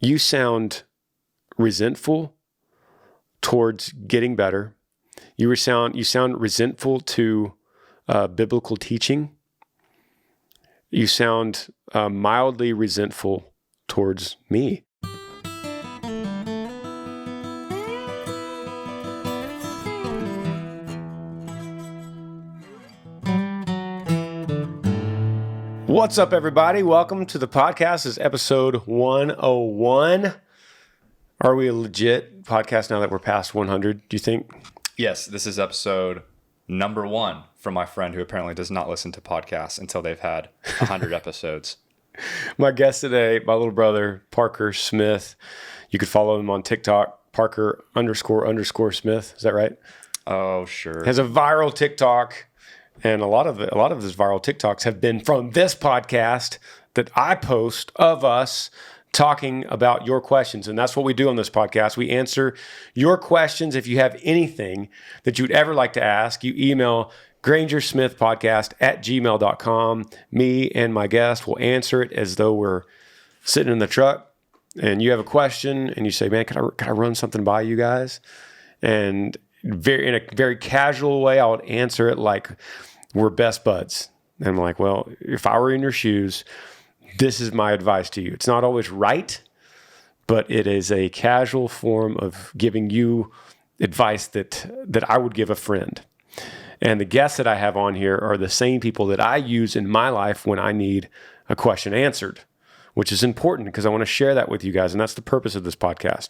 you sound resentful towards getting better. You sound resentful to biblical teaching. You sound mildly resentful towards me. What's up, everybody? Welcome to the podcast. This is episode 101. Are we a legit podcast now that we're past 100, do you think? Yes, this is episode number 1 from my friend who apparently does not listen to podcasts until they've had 100 episodes. My guest today, my little brother, Parker Smith. You could follow him on TikTok, Parker__Smith. Is that right? Oh, sure. Has a viral TikTok. And a lot of his viral TikToks have been from this podcast that I post of us talking about your questions. And that's what we do on this podcast. We answer your questions. If you have anything that you'd ever like to ask, you email Granger Smith Podcast at gmail.com. Me and my guest will answer it as though we're sitting in the truck and you have a question and you say, man, can I run something by you guys? And in a very casual way, I would answer it like we're best buds. And I'm like, well, if I were in your shoes, this is my advice to you. It's not always right, but it is a casual form of giving you advice that I would give a friend. And the guests that I have on here are the same people that I use in my life when I need a question answered, which is important because I want to share that with you guys. And that's the purpose of this podcast.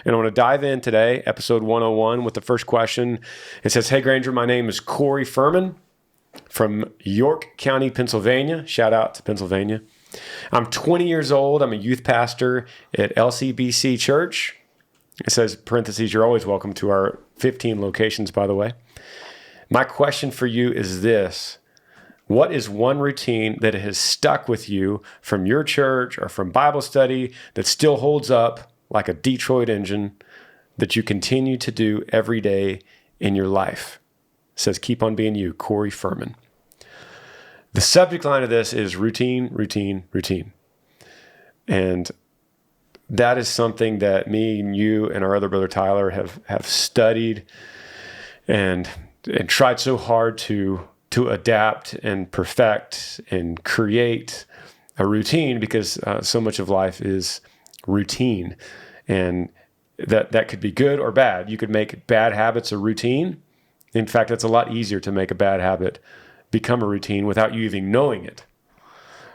And I want to dive in today, episode 101, with the first question. It says, hey, Granger, my name is Corey Furman from York County, Pennsylvania. Shout out to Pennsylvania. I'm 20 years old. I'm a youth pastor at LCBC Church. It says, parentheses, you're always welcome to our 15 locations, by the way. My question for you is this. What is one routine that has stuck with you from your church or from Bible study that still holds up like a Detroit engine that you continue to do every day in your life? It says, keep on being you, Corey Furman. The subject line of this is routine, routine, routine. And that is something that me and you and our other brother Tyler have studied and tried so hard to adapt and perfect and create a routine because so much of life is routine. And that could be good or bad. You could make bad habits a routine. In fact, it's a lot easier to make a bad habit become a routine without you even knowing it.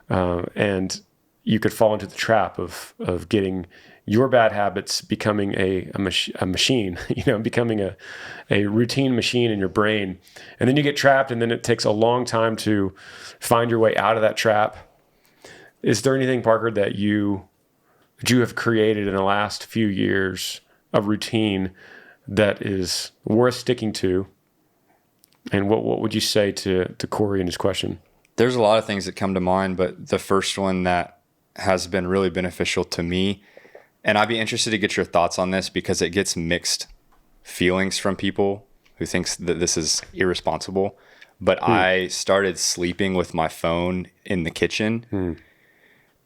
And you could fall into the trap of getting your bad habits becoming a machine, becoming a routine machine in your brain. And then you get trapped, and then it takes a long time to find your way out of that trap. Is there anything, Parker, that you have created in the last few years of routine that is worth sticking to? And what would you say to Corey and his question? There's a lot of things that come to mind, but the first one that has been really beneficial to me, and I'd be interested to get your thoughts on this because it gets mixed feelings from people who thinks that this is irresponsible. But I started sleeping with my phone in the kitchen.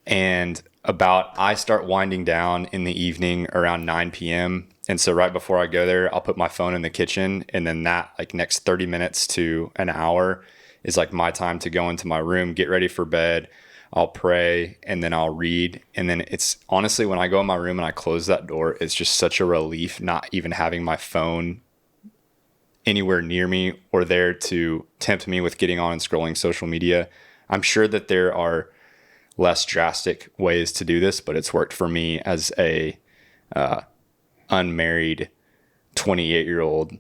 And I start winding down in the evening around 9 p.m. And so right before I go there, I'll put my phone in the kitchen. And then that next 30 minutes to an hour is like my time to go into my room, get ready for bed. I'll pray and then I'll read. And then it's honestly, when I go in my room and I close that door, it's just such a relief not even having my phone anywhere near me or there to tempt me with getting on and scrolling social media. I'm sure that there are less drastic ways to do this, but it's worked for me as a unmarried 28-year-old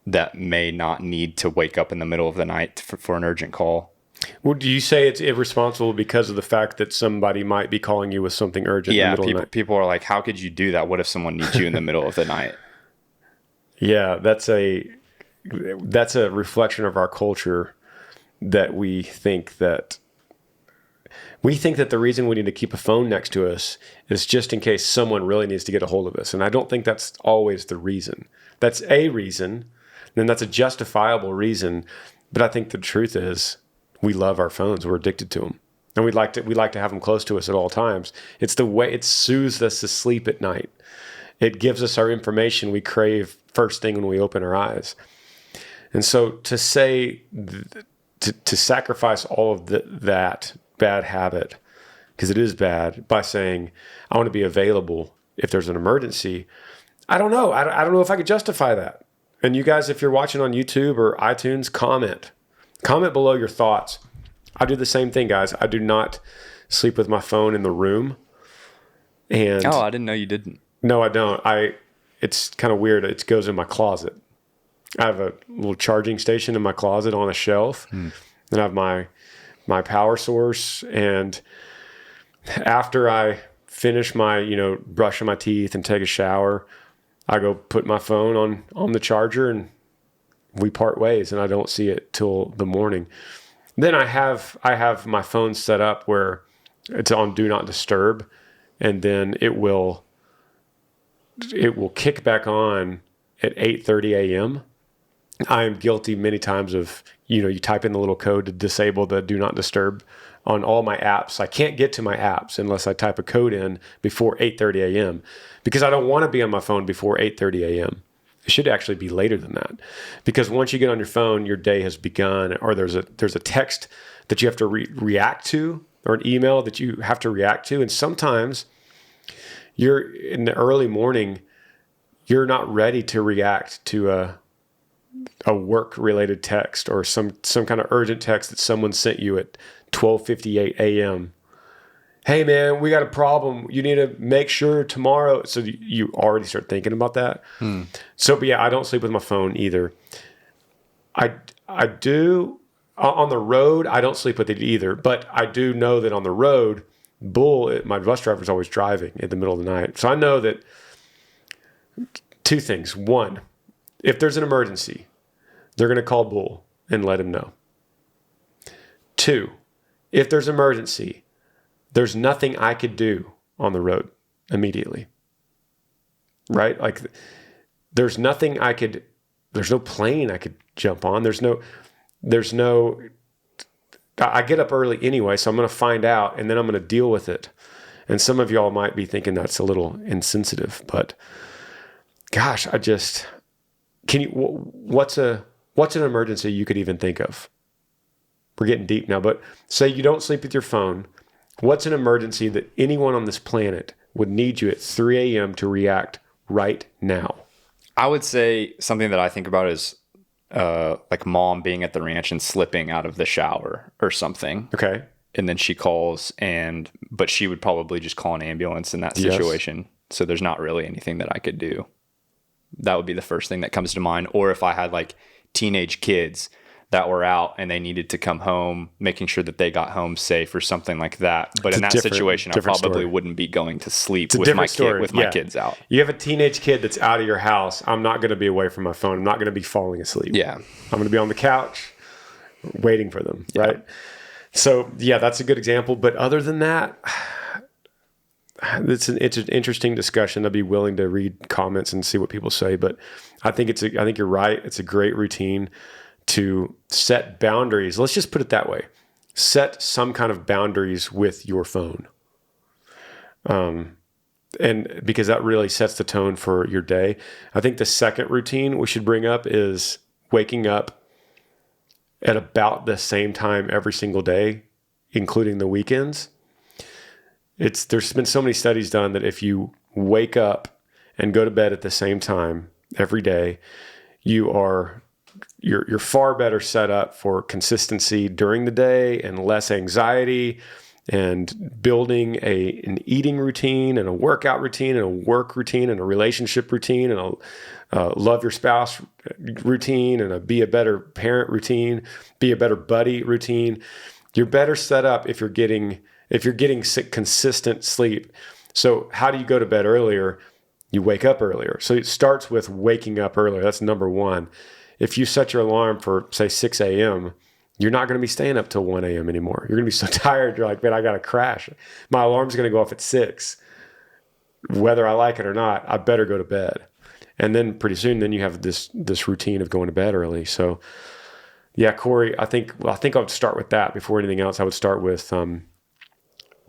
that may not need to wake up in the middle of the night for an urgent call. Well, do you say it's irresponsible because of the fact that somebody might be calling you with something urgent in the middle of the night? People are like, how could you do that? What if someone needs you in the middle of the night? Yeah, that's a reflection of our culture that we think that the reason we need to keep a phone next to us is just in case someone really needs to get a hold of us. And I don't think that's always the reason. That's a reason, and that's a justifiable reason. But I think the truth is we love our phones. We're addicted to them. and we like to have them close to us at all times. It's the way it soothes us to sleep at night. It gives us our information we crave first thing when we open our eyes. And so to say, to sacrifice all of that bad habit, because it is bad, by saying, I want to be available if there's an emergency, I don't know. I don't know if I could justify that. And you guys, if you're watching on YouTube or iTunes, comment below your thoughts. I do the same thing, guys. I do not sleep with my phone in the room. And I didn't know you didn't. No, I don't. It's kind of weird. It goes in my closet. I have a little charging station in my closet on a shelf. And I have my power source. And after I finish my, brushing my teeth and take a shower, I go put my phone on the charger and we part ways, and I don't see it till the morning. Then I have my phone set up where it's on do not disturb, and then it will kick back on at 8:30 a.m. I am guilty many times of, you type in the little code to disable the do not disturb on all my apps. I can't get to my apps unless I type a code in before 8:30 a.m. because I don't want to be on my phone before 8:30 a.m. It should actually be later than that, because once you get on your phone, your day has begun, or there's a text that you have to react to, or an email that you have to react to. And sometimes you're in the early morning, you're not ready to react to a work-related text or some kind of urgent text that someone sent you at 12:58 a.m. Hey man, we got a problem. You need to make sure tomorrow. So you already start thinking about that. So, but yeah, I don't sleep with my phone either. I do on the road. I don't sleep with it either, but I do know that on the road, my bus driver is always driving in the middle of the night. So I know that two things. One, if there's an emergency, they're going to call Bull and let him know. Two, if there's an emergency, there's nothing I could do on the road immediately, right? Like there's no plane I could jump on. I get up early anyway, so I'm going to find out and then I'm going to deal with it. And some of y'all might be thinking that's a little insensitive, but gosh, what's an emergency you could even think of? We're getting deep now, but say you don't sleep with your phone. What's an emergency that anyone on this planet would need you at 3 a.m. to react right now? I would say something that I think about is like mom being at the ranch and slipping out of the shower or something. Okay. And then she calls but she would probably just call an ambulance in that situation. Yes. So there's not really anything that I could do. That would be the first thing that comes to mind. Or if I had like teenage kids that were out and they needed to come home, making sure that they got home safe or something like that. But in that situation, I probably wouldn't be going to sleep with my kids out. You have a teenage kid that's out of your house. I'm not going to be away from my phone. I'm not going to be falling asleep. Yeah. I'm going to be on the couch waiting for them, right? So, yeah, that's a good example. But other than that, it's an interesting discussion. I'd be willing to read comments and see what people say. But I think you're right. It's a great routine to set boundaries. Let's just put it that way. Set some kind of boundaries with your phone. And because that really sets the tone for your day. I think the second routine we should bring up is waking up at about the same time every single day, including the weekends. There's been so many studies done that if you wake up and go to bed at the same time every day, you're far better set up for consistency during the day and less anxiety, and building an eating routine and a workout routine and a work routine and a relationship routine and a love your spouse routine and a be a better parent routine, be a better buddy routine. You're better set up if you're getting consistent sleep. So how do you go to bed earlier? You wake up earlier. So it starts with waking up earlier. That's number one. If you set your alarm for, say, 6 a.m., you're not going to be staying up till 1 a.m. anymore. You're going to be so tired, you're like, man, I got to crash. My alarm's going to go off at 6. Whether I like it or not, I better go to bed. And then pretty soon, then you have this routine of going to bed early. So, yeah, Corey, I think I would start with that before anything else. I would start with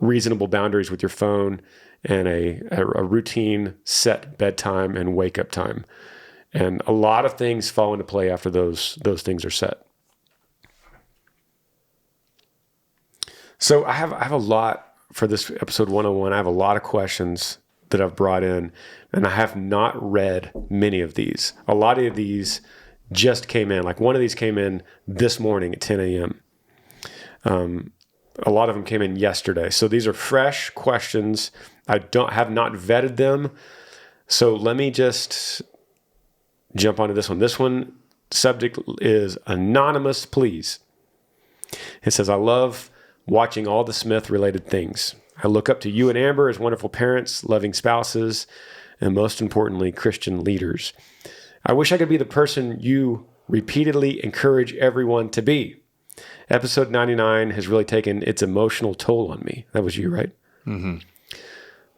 reasonable boundaries with your phone and a routine set bedtime and wake up time. And a lot of things fall into play after those things are set. So I have a lot for this episode 101. I have a lot of questions that I've brought in, and I have not read many of these. A lot of these just came in. Like one of these came in this morning at 10 a.m. A lot of them came in yesterday. So these are fresh questions. I have not vetted them. So let me just jump onto this one. This one subject is anonymous, please. It says, I love watching all the Smith related things. I look up to you and Amber as wonderful parents, loving spouses, and most importantly, Christian leaders. I wish I could be the person you repeatedly encourage everyone to be. Episode 99 has really taken its emotional toll on me. That was you, right? Mm-hmm.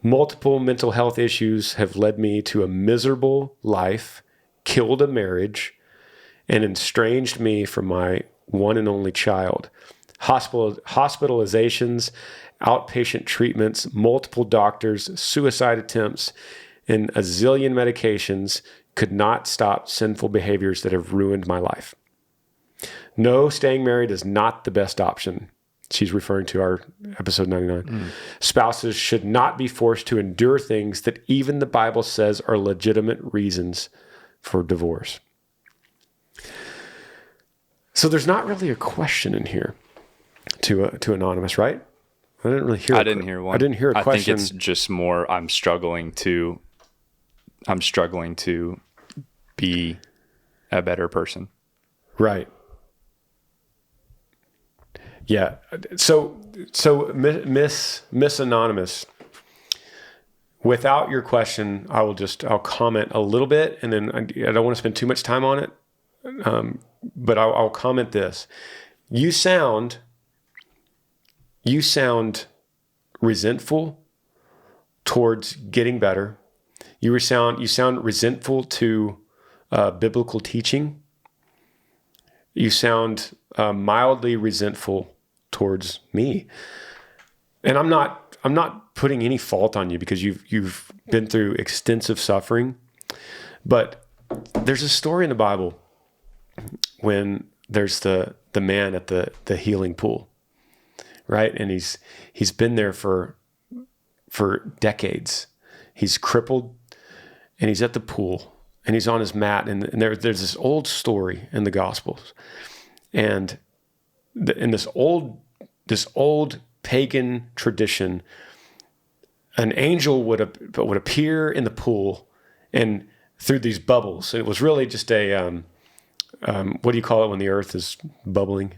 Multiple mental health issues have led me to a miserable life, killed a marriage, and estranged me from my one and only child. Hospitalizations, outpatient treatments, multiple doctors, suicide attempts, and a zillion medications could not stop sinful behaviors that have ruined my life. No, staying married is not the best option. She's referring to our episode 99. Spouses should not be forced to endure things that even the Bible says are legitimate reasons for divorce. So there's not really a question in here to Anonymous, right? I didn't really hear. I didn't hear one. I didn't hear a question. I think it's just more. I'm struggling to be a better person. Right. Yeah. So Miss Anonymous, without your question, I'll comment a little bit, and then I don't want to spend too much time on it. But I'll comment this. You sound resentful towards getting better. You sound resentful to biblical teaching. You sound mildly resentful towards me, and I'm not putting any fault on you because you've been through extensive suffering. But there's a story in the Bible when there's the man at the healing pool, right? And he's been there for decades. He's crippled, and he's at the pool, and he's on his mat. And there's this old story in the Gospels, and in this old pagan tradition, an angel would appear in the pool and through these bubbles. And it was really just a what do you call it when the earth is bubbling?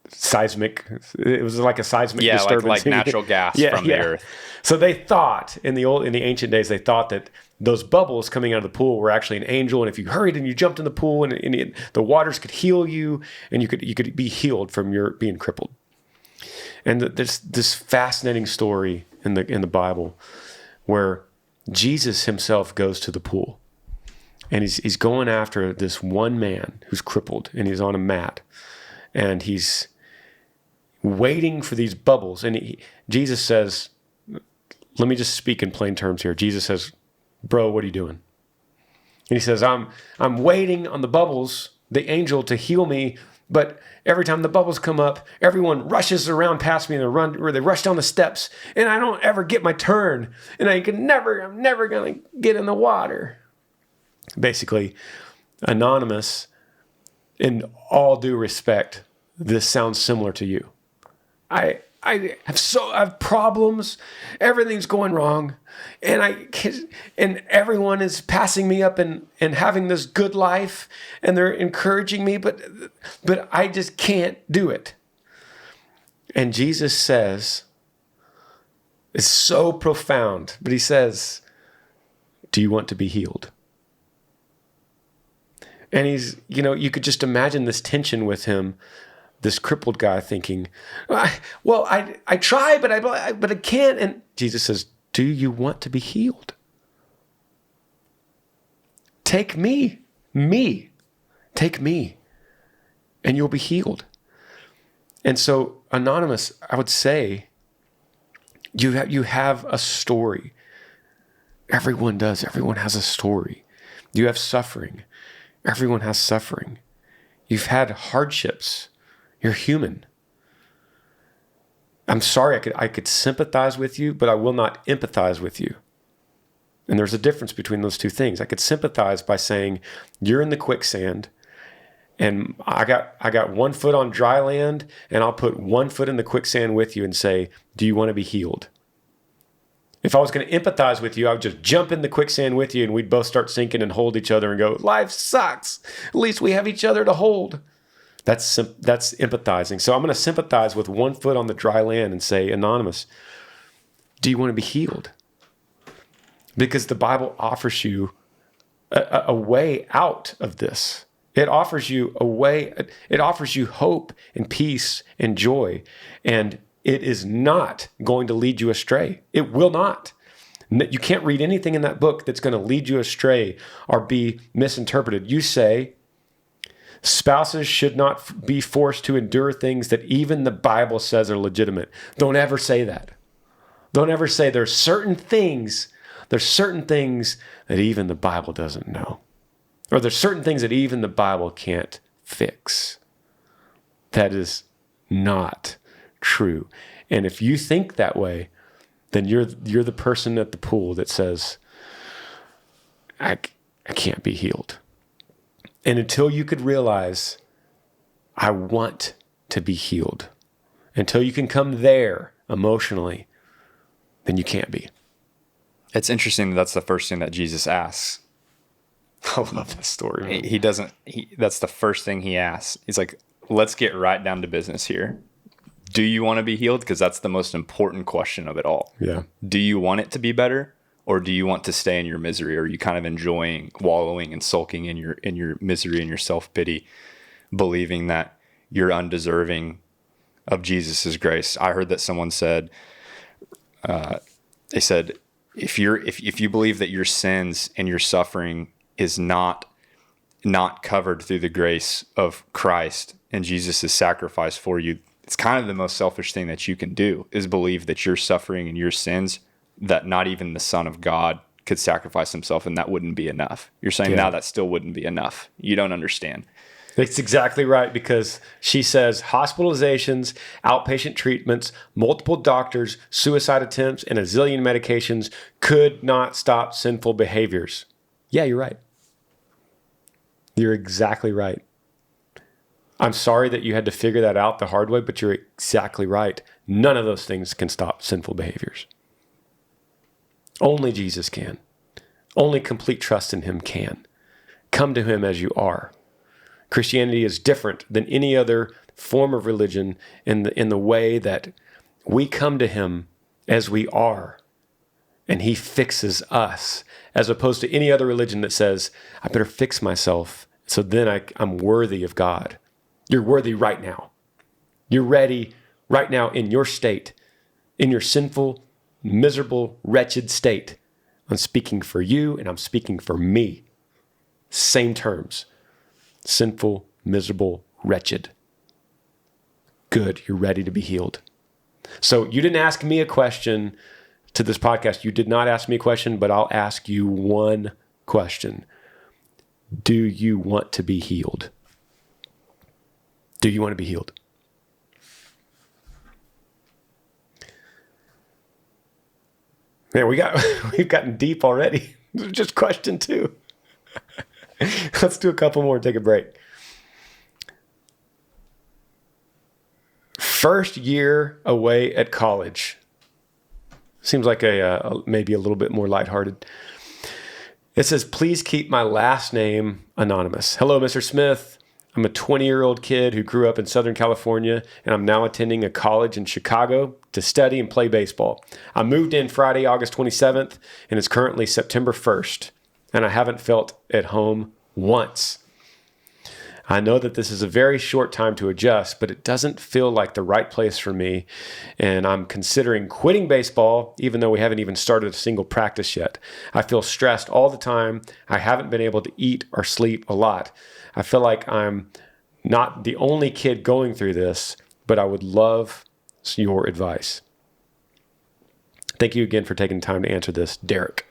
Seismic. It was like a seismic disturbance. like natural gas from the earth. So they thought in the ancient days, they thought that those bubbles coming out of the pool were actually an angel, and if you hurried and you jumped in the pool, and the waters could heal you, and you could be healed from your being crippled. And there's this fascinating story in the Bible where Jesus himself goes to the pool, and he's going after this one man who's crippled, and he's on a mat, and he's waiting for these bubbles. And Jesus says, let me just speak in plain terms here. Jesus says, bro, what are you doing? And he says, I'm waiting on the bubbles, the angel to heal me. But every time the bubbles come up, everyone rushes around past me, and they rush down the steps, and I don't ever get my turn, and I'm never going to get in the water. Basically, Anonymous, in all due respect, this sounds similar to you. I have problems. Everything's going wrong, and everyone is passing me up and having this good life, and they're encouraging me, but I just can't do it. And Jesus says, it's so profound, but he says, do you want to be healed? And he's, you could just imagine this tension with him. This crippled guy thinking, well, I try, but I can't. And Jesus says, do you want to be healed? Take me, take me, and you'll be healed. And so, Anonymous, I would say You have a story. Everyone does. Everyone has a story. You have suffering. Everyone has suffering. You've had hardships. You're human. I'm sorry, I could sympathize with you, but I will not empathize with you. And there's a difference between those two things. I could sympathize by saying, you're in the quicksand, and I got 1 foot on dry land, and I'll put 1 foot in the quicksand with you and say, do you want to be healed? If I was going to empathize with you, I would just jump in the quicksand with you, and we'd both start sinking and hold each other and go, life sucks. At least we have each other to hold. That's empathizing. So I'm going to sympathize with 1 foot on the dry land and say, Anonymous, do you want to be healed? Because the Bible offers you a way out of this. It offers you a way. It offers you hope and peace and joy. And it is not going to lead you astray. It will not. You can't read anything in that book that's going to lead you astray or be misinterpreted. You say, spouses should not be forced to endure things that even the Bible says are legitimate. Don't ever say that. Don't ever say there's certain things that even the Bible doesn't know. Or there's certain things that even the Bible can't fix. That is not true. And if you think that way, then you're the person at the pool that says, I can't be healed. And until you could realize, I want to be healed, until you can come there emotionally, then you can't be. It's interesting that's the first thing that Jesus asks. I love that story. Man. That's the first thing he asks. He's like, let's get right down to business here. Do you want to be healed? Because that's the most important question of it all. Yeah. Do you want it to be better? Or do you want to stay in your misery? Or are you kind of enjoying wallowing and sulking in your misery and your self-pity, believing that you're undeserving of Jesus's grace? I heard that someone said, they said, if you believe that your sins and your suffering is not covered through the grace of Christ and Jesus' sacrifice for you, it's kind of the most selfish thing that you can do, is believe that your suffering and your sins, that not even the Son of God could sacrifice himself, and that wouldn't be enough. You're saying now that still wouldn't be enough. You don't understand. That's exactly right, because she says hospitalizations, outpatient treatments, multiple doctors, suicide attempts, and a zillion medications could not stop sinful behaviors. Yeah, you're right. You're exactly right. I'm sorry that you had to figure that out the hard way, but you're exactly right. None of those things can stop sinful behaviors. Only Jesus can. Only complete trust in him can. Come to him as you are. Christianity is different than any other form of religion in the way that we come to him as we are, and he fixes us, as opposed to any other religion that says, I better fix myself so then I'm worthy of God. You're worthy right now. You're ready right now in your state, in your sinful, miserable, wretched state. I'm speaking for you and I'm speaking for me. Same terms. Sinful, miserable, wretched. Good, you're ready to be healed. So you didn't ask me a question to this podcast. You did not ask me a question, but I'll ask you one question. Do you want to be healed? Do you want to be healed? Man, we've gotten deep already. Just question 2. Let's do a couple more and take a break. First year away at college. Seems like maybe a little bit more lighthearted. It says, please keep my last name anonymous. Hello, Mr. Smith. I'm a 20-year-old kid who grew up in Southern California, and I'm now attending a college in Chicago to study and play baseball. I moved in Friday, August 27th, and it's currently September 1st, and I haven't felt at home once. I know that this is a very short time to adjust, but it doesn't feel like the right place for me, and I'm considering quitting baseball, even though we haven't even started a single practice yet. I feel stressed all the time. I haven't been able to eat or sleep a lot. I feel like I'm not the only kid going through this, but I would love your advice. Thank you again for taking time to answer this, Derek.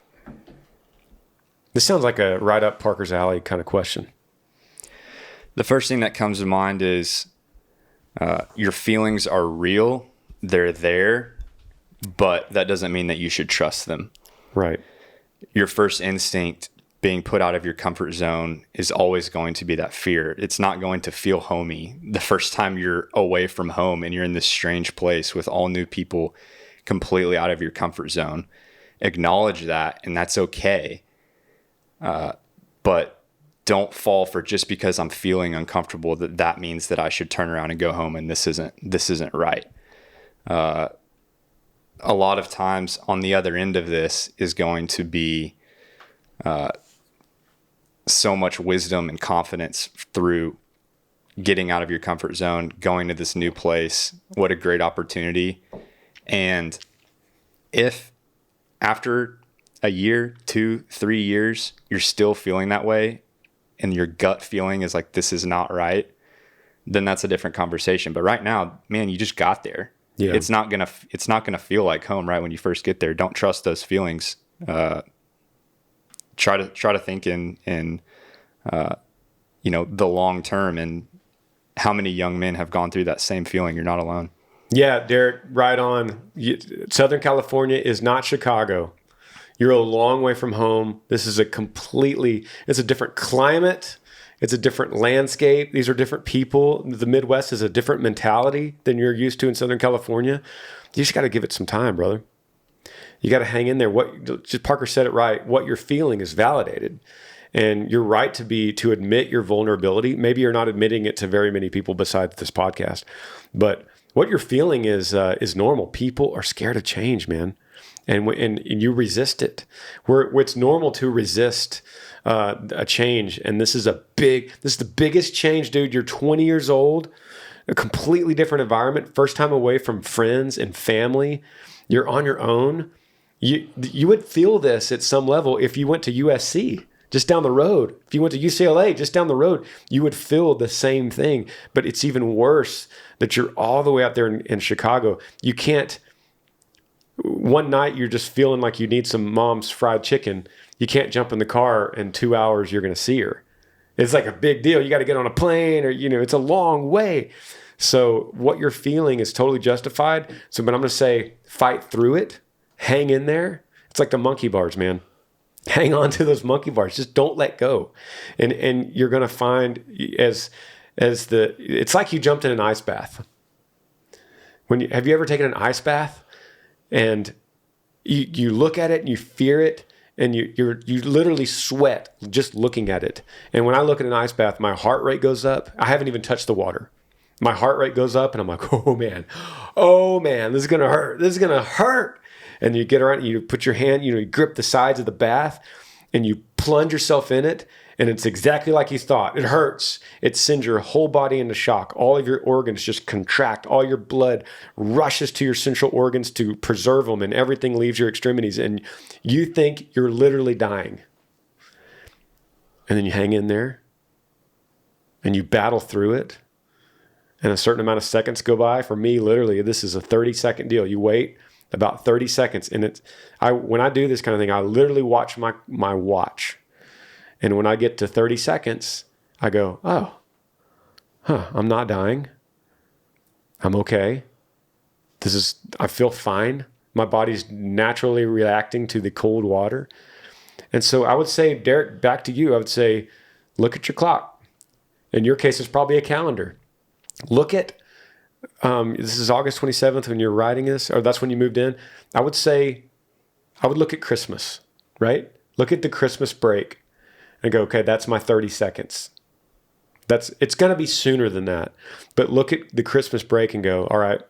This sounds like a right up Parker's alley kind of question. The first thing that comes to mind is your feelings are real. They're there, but that doesn't mean that you should trust them. Right. Your first instinct being put out of your comfort zone is always going to be that fear. It's not going to feel homey the first time you're away from home and you're in this strange place with all new people completely out of your comfort zone. Acknowledge that, and that's okay. But don't fall for just because I'm feeling uncomfortable that means that I should turn around and go home and this isn't right. A lot of times on the other end of this is going to be so much wisdom and confidence through getting out of your comfort zone, going to this new place. What a great opportunity. And if after a year, 2, 3 years, you're still feeling that way and your gut feeling is like, this is not right, then that's a different conversation. But right now, man, you just got there. Yeah. It's not gonna feel like home right when you first get there. Don't trust those feelings. Try to think in the long term, and how many young men have gone through that same feeling. You're not alone. Yeah, Derek, right on. Southern California is not Chicago. You're a long way from home. This is it's a different climate. It's a different landscape. These are different people. The Midwest is a different mentality than you're used to in Southern California. You just got to give it some time, brother. You got to hang in there. Parker said it right. What you're feeling is validated. And you're right to admit your vulnerability. Maybe you're not admitting it to very many people besides this podcast. But what you're feeling is normal. People are scared of change, man. And you resist it. It's normal to resist a change. And this is the biggest change, dude. You're 20 years old, a completely different environment, first time away from friends and family. You're on your own. You would feel this at some level if you went to USC just down the road. If you went to UCLA just down the road, you would feel the same thing. But it's even worse that you're all the way out there in Chicago. You can't. One night you're just feeling like you need some mom's fried chicken. You can't jump in the car in 2 hours. You're going to see her. It's like a big deal. You got to get on a plane, or it's a long way. So what you're feeling is totally justified. But I'm going to say, fight through it. Hang in there. It's like the monkey bars, man. Hang on to those monkey bars. Just don't let go. And you're going to find it's like you jumped in an ice bath. Have you ever taken an ice bath? And you look at it and you fear it, and you literally sweat just looking at it. And when I look at an ice bath, my heart rate goes up. I haven't even touched the water. My heart rate goes up, and I'm like, oh man, this is gonna hurt. This is gonna hurt. And you get around, you put your hand, you grip the sides of the bath, and you plunge yourself in it. And it's exactly like you thought. It hurts. It sends your whole body into shock. All of your organs just contract. All your blood rushes to your central organs to preserve them, and everything leaves your extremities. And you think you're literally dying. And then you hang in there, and you battle through it. And a certain amount of seconds go by. For me, literally, this is a 30-second deal. You wait about 30 seconds. And when I do this kind of thing, I literally watch my watch. And when I get to 30 seconds, I go, I'm not dying. I'm okay. I feel fine. My body's naturally reacting to the cold water. And so I would say, Derek, back to you, I would say, look at your clock. In your case, it's probably a calendar. Look at, this is August 27th when you're writing this, or that's when you moved in. I would look at Christmas, right? Look at the Christmas break. And go, okay, that's my 30 seconds. It's going to be sooner than that. But look at the Christmas break and go, all right,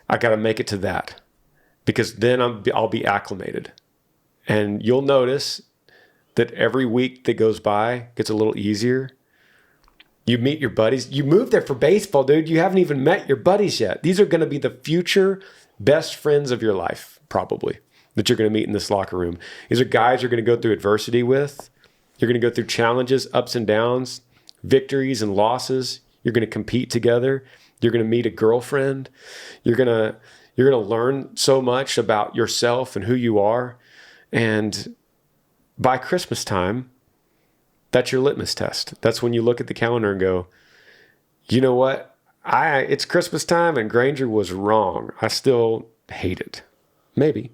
I got to make it to that, because then I'll be acclimated. And you'll notice that every week that goes by gets a little easier. You meet your buddies. You moved there for baseball, dude. You haven't even met your buddies yet. These are going to be the future best friends of your life, probably, that you're going to meet in this locker room. These are guys you're going to go through adversity with. You're going to go through challenges, ups and downs, victories and losses. You're going to compete together. You're going to meet a girlfriend. You're going You're going to learn so much about yourself and who you are. And by Christmas time, that's your litmus test. That's when you look at the calendar and go, you know what? It's Christmas time and Granger was wrong. I still hate it. Maybe.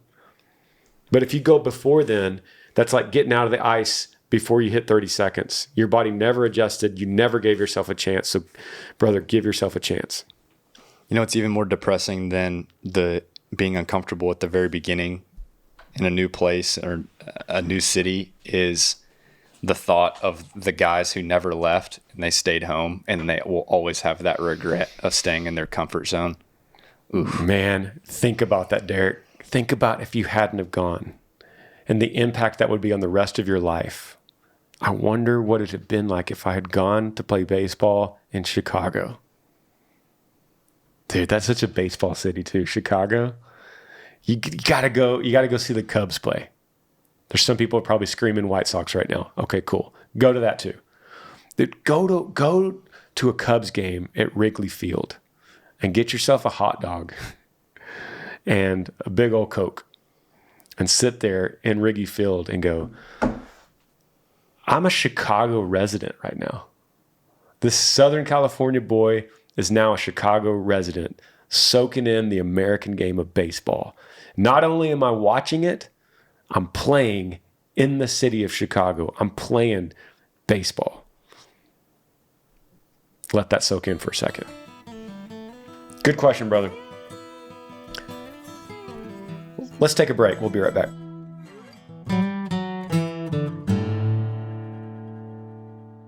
But if you go before then, that's like getting out of the ice before you hit 30 seconds. Your body never adjusted. You never gave yourself a chance. So, brother, give yourself a chance. You know, it's even more depressing than the being uncomfortable at the very beginning in a new place or a new city is the thought of the guys who never left and they stayed home, and they will always have that regret of staying in their comfort zone. Oof. Man, think about that, Derek. Think about if you hadn't have gone and the impact that would be on the rest of your life. I wonder what it had been like if I had gone to play baseball in Chicago. Dude, that's such a baseball city too, Chicago. You gotta go see the Cubs play. There's some people probably screaming White Sox right now. Okay, cool. Go to that too. Dude, go to a Cubs game at Wrigley Field and get yourself a hot dog and a big old Coke and sit there in Wrigley Field and go, I'm a Chicago resident right now. This Southern California boy is now a Chicago resident, soaking in the American game of baseball. Not only am I watching it, I'm playing in the city of Chicago. I'm playing baseball. Let that soak in for a second. Good question, brother. Let's take a break. We'll be right back.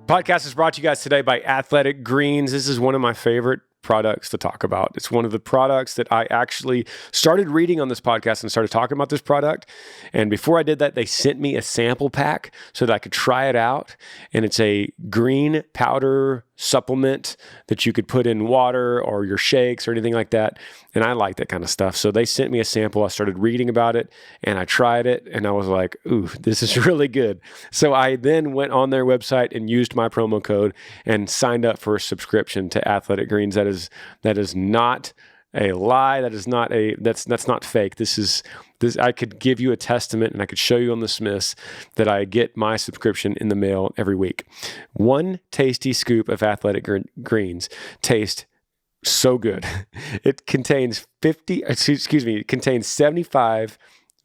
Podcast is brought to you guys today by Athletic Greens. This is one of my favorite products to talk about. It's one of the products that I actually started reading on this podcast and started talking about this product. And before I did that, they sent me a sample pack so that I could try it out. And it's a green powder supplement that you could put in water or your shakes or anything like that. And I like that kind of stuff. So they sent me a sample. I started reading about it and I tried it and I was like, ooh, this is really good. So I then went on their website and used my promo code and signed up for a subscription to Athletic Greens. That is not a lie. That's not fake. This I could give you a testament and I could show you on the Smiths that I get my subscription in the mail every week. One tasty scoop of Athletic Greens tastes so good. It contains 75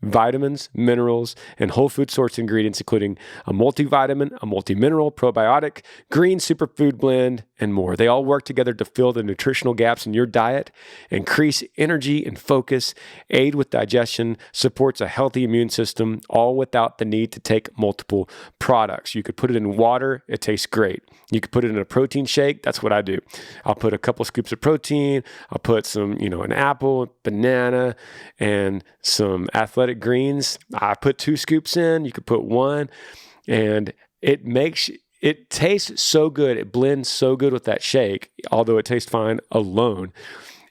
vitamins, minerals, and whole food source ingredients, including a multivitamin, a multimineral, probiotic, green superfood blend, and more. They all work together to fill the nutritional gaps in your diet, increase energy and focus, aid with digestion, supports a healthy immune system, all without the need to take multiple products. You could put it in water. It tastes great. You could put it in a protein shake. That's what I do. I'll put a couple scoops of protein. I'll put some, an apple, banana, and some Athletic Greens. I put 2 scoops in. You could put 1, and it tastes so good. It blends so good with that shake, although it tastes fine alone.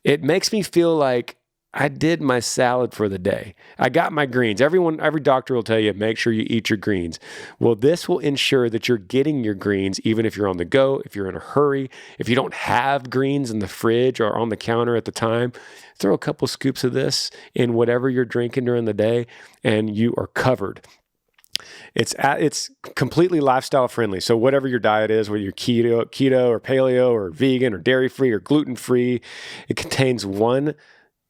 It makes me feel like I did my salad for the day. I got my greens. Every doctor will tell you, make sure you eat your greens. Well, this will ensure that you're getting your greens, even if you're on the go, if you're in a hurry, if you don't have greens in the fridge or on the counter at the time, throw a couple scoops of this in whatever you're drinking during the day, and you are covered. It's completely lifestyle friendly. So whatever your diet is, whether you're keto or paleo or vegan or dairy free or gluten free, it contains 1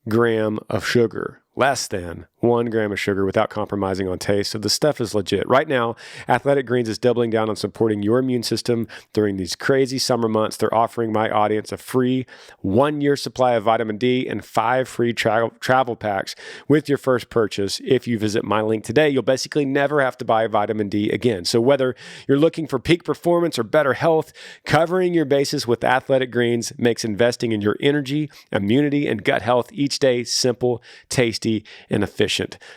gram of sugar, less than 1 gram of sugar without compromising on taste. So the stuff is legit. Right now, Athletic Greens is doubling down on supporting your immune system during these crazy summer months. They're offering my audience a free 1-year supply of vitamin D and 5 free travel packs with your first purchase. If you visit my link today, you'll basically never have to buy vitamin D again. So whether you're looking for peak performance or better health, covering your bases with Athletic Greens makes investing in your energy, immunity, and gut health each day simple, tasty, and efficient.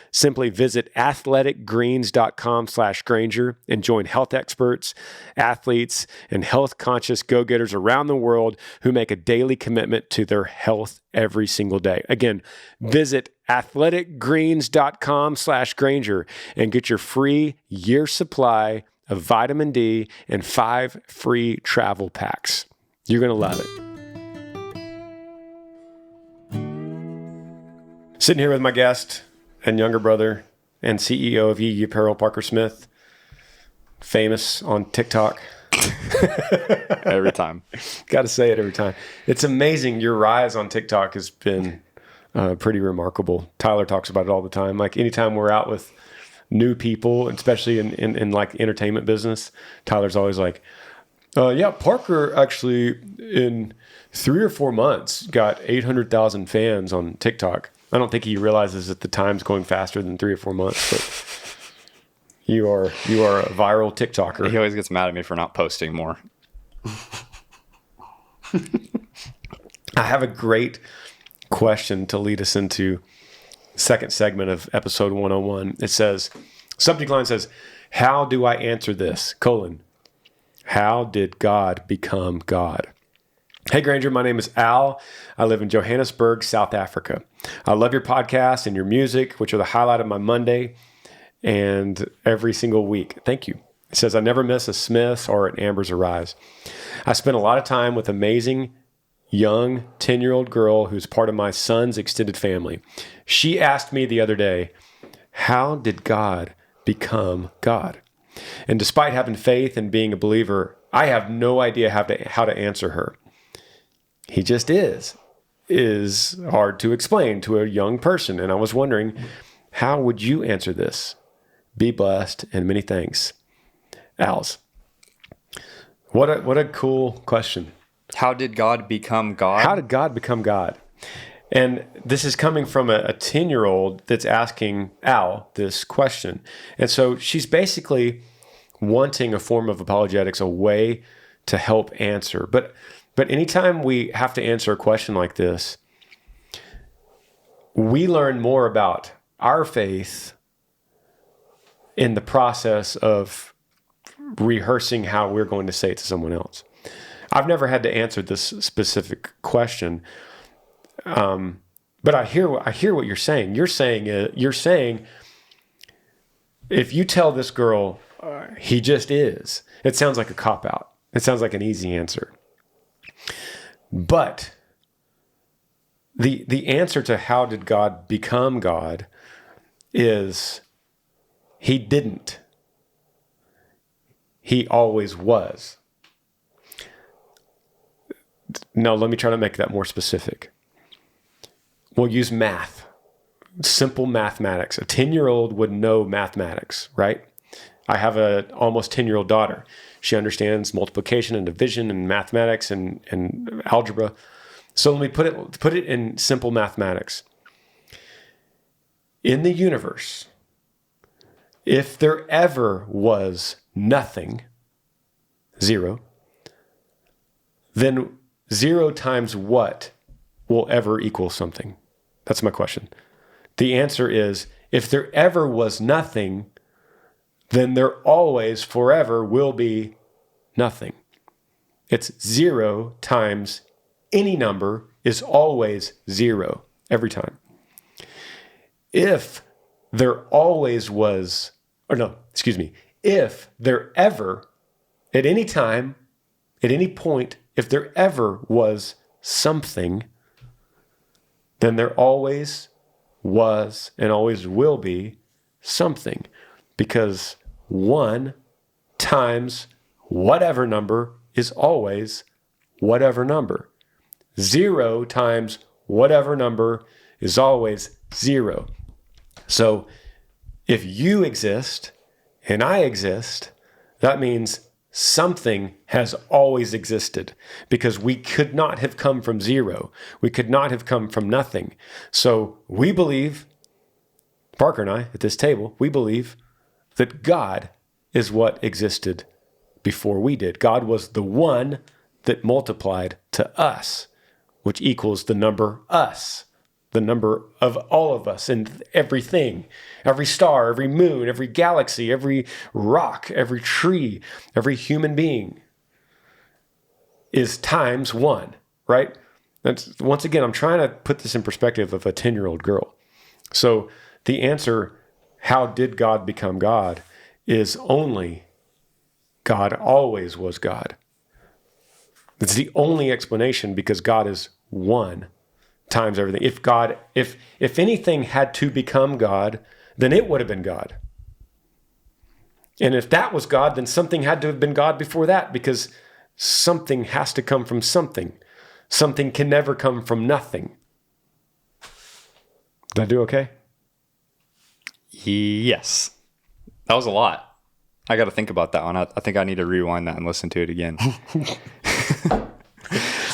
Simply visit athleticgreens.com/Granger and join health experts, athletes, and health-conscious go-getters around the world who make a daily commitment to their health every single day. Again, visit athleticgreens.com/Granger and get your free year supply of vitamin D and 5 free travel packs. You're going to love it. Sitting here with my guest and younger brother and CEO of Yee Apparel, Parker Smith, famous on TikTok. Every time. Got to say it every time. It's amazing. Your rise on TikTok has been pretty remarkable. Tyler talks about it all the time. Like anytime we're out with new people, especially in like entertainment business, Tyler's always like, yeah, Parker actually in 3 or 4 months got 800,000 fans on TikTok. I don't think he realizes that the time's going faster than 3 or 4 months, but you are a viral TikToker. He always gets mad at me for not posting more. I have a great question to lead us into second segment of episode 101. It says, subject line says, how do I answer this? : How did God become God? Hey, Granger, my name is Al. I live in Johannesburg, South Africa. I love your podcast and your music, which are the highlight of my Monday and every single week. Thank you. It says, I never miss a Smith's or an Amber's Arise. I spend a lot of time with amazing young 10-year-old girl who's part of my son's extended family. She asked me the other day, how did God become God? And despite having faith and being a believer, I have no idea how to answer her. He just is hard to explain to a young person. And I was wondering, how would you answer this? Be blessed and many thanks. Al's. What a cool question. How did God become God? How did God become God? And this is coming from a 10-year-old that's asking Al this question. And so she's basically wanting a form of apologetics, a way to help answer. But anytime we have to answer a question like this, we learn more about our faith in the process of rehearsing how we're going to say it to someone else. I've never had to answer this specific question, but I hear what you're saying. You're saying if you tell this girl he just is, it sounds like a cop-out. It sounds like an easy answer. But the answer to how did God become God is he didn't. He always was. No, let me try to make that more specific. We'll use math, simple mathematics. A 10-year-old would know mathematics, right? I have a almost 10-year-old daughter. She understands multiplication and division and mathematics and algebra. So let me put it in simple mathematics. In the universe, if there ever was nothing, 0, then 0 times what will ever equal something? That's my question. The answer is, if there ever was nothing, then there always forever will be nothing. It's 0 times any number is always 0 every time. If there always was, if there ever, at any time, at any point, if there ever was something, then there always was and always will be something. Because 1 times whatever number is always whatever number. 0 times whatever number is always 0. So if you exist and I exist, that means something has always existed, because we could not have come from 0. We could not have come from nothing. So we believe, Parker and I at this table, we believe that God is what existed before we did. God was the one that multiplied to us, which equals the number us, the number of all of us and everything, every star, every moon, every galaxy, every rock, every tree, every human being is times 1, right? That's, once again, I'm trying to put this in perspective of a 10-year-old girl. So the answer, how did God become God, is only God always was God. It's the only explanation, because God is 1 times everything. If anything had to become God, then it would have been God. And if that was God, then something had to have been God before that, because something has to come from something. Something can never come from nothing. Did I do okay? Yes. That was a lot. I got to think about that one. I think I need to rewind that and listen to it again.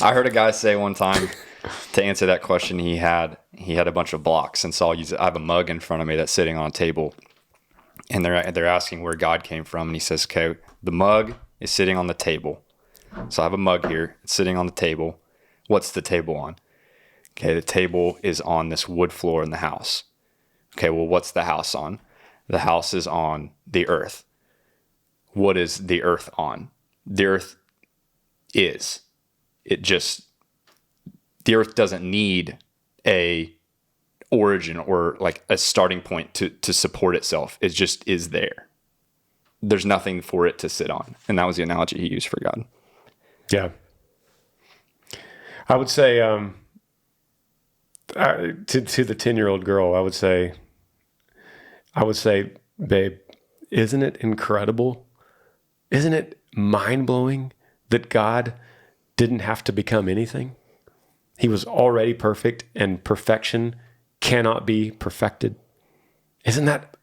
I heard a guy say one time, to answer that question, he had a bunch of blocks, and so I have a mug in front of me that's sitting on a table, and they're asking where God came from, and he says, okay, the mug is sitting on the table. So I have a mug here, it's sitting on the table. What's the table on? Okay, the table is on this wood floor in the house. Okay, well, what's the house on? The house is on the earth. What is the earth on? The earth is. The earth doesn't need a origin or like a starting point to support itself. It just is there. There's nothing for it to sit on. And that was the analogy he used for God. Yeah. I would say, to the 10-year-old girl, I would say, babe, isn't it incredible? Isn't it mind-blowing that God didn't have to become anything? He was already perfect, and perfection cannot be perfected. Isn't that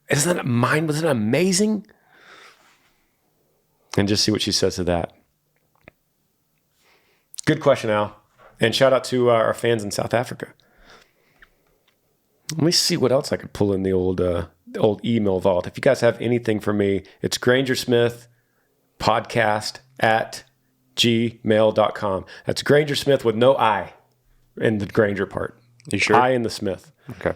amazing? And just see what she says to that. Good question, Al. And shout out to our fans in South Africa. Let me see what else I could pull in the old email vault. If you guys have anything for me, it's Granger Smith Podcast at gmail.com. That's Granger Smith with no I in the Granger part. You sure? I in the Smith. Okay.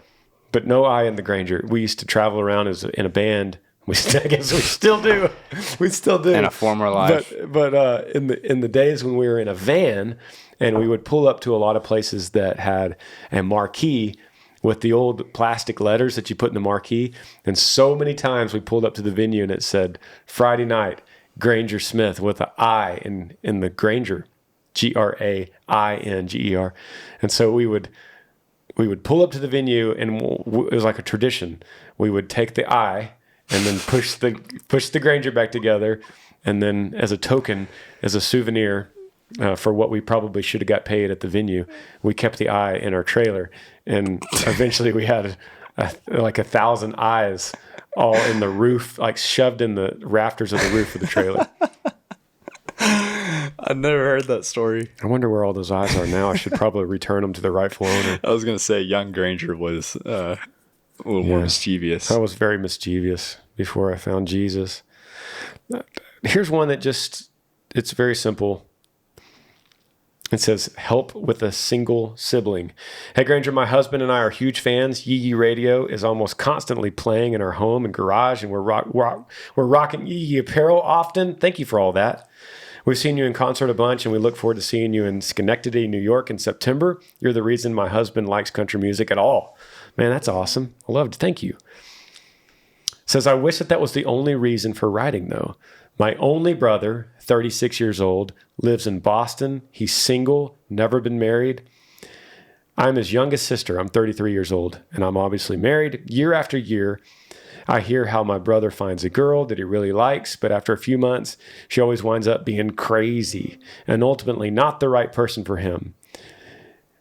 But no I in the Granger. We used to travel around in a band. I guess we still do. We still do. In a former life. But in the days when we were in a van, and we would pull up to a lot of places that had a marquee with the old plastic letters that you put in the marquee. And so many times we pulled up to the venue and it said Friday night, Granger Smith with an I in the Granger, Grainger. And so we would pull up to the venue, and it was like a tradition. We would take the I and then push the Granger back together, and then as a token, as a souvenir for what we probably should have got paid at the venue, we kept the I in our trailer, and eventually we had like 1,000 eyes all in the roof, like shoved in the rafters of the roof of the trailer. I've never heard that story. I wonder where all those eyes are now. I should probably return them to the rightful owner. I was going to say young Granger was a little more mischievous. I was very mischievous before I found Jesus. Here's one that it's very simple. It says, help with a single sibling. Hey, Granger, my husband and I are huge fans. Yee Yee Radio is almost constantly playing in our home and garage, and we're rocking Yee Yee apparel often. Thank you for all that. We've seen you in concert a bunch, and we look forward to seeing you in Schenectady, New York in September. You're the reason my husband likes country music at all. Man, that's awesome. I loved it. Thank you. Says, I wish that was the only reason for writing, though. My only brother, 36 years old, lives in Boston. He's single, never been married. I'm his youngest sister. I'm 33 years old, and I'm obviously married. Year after year, I hear how my brother finds a girl that he really likes, but after a few months, she always winds up being crazy and ultimately not the right person for him.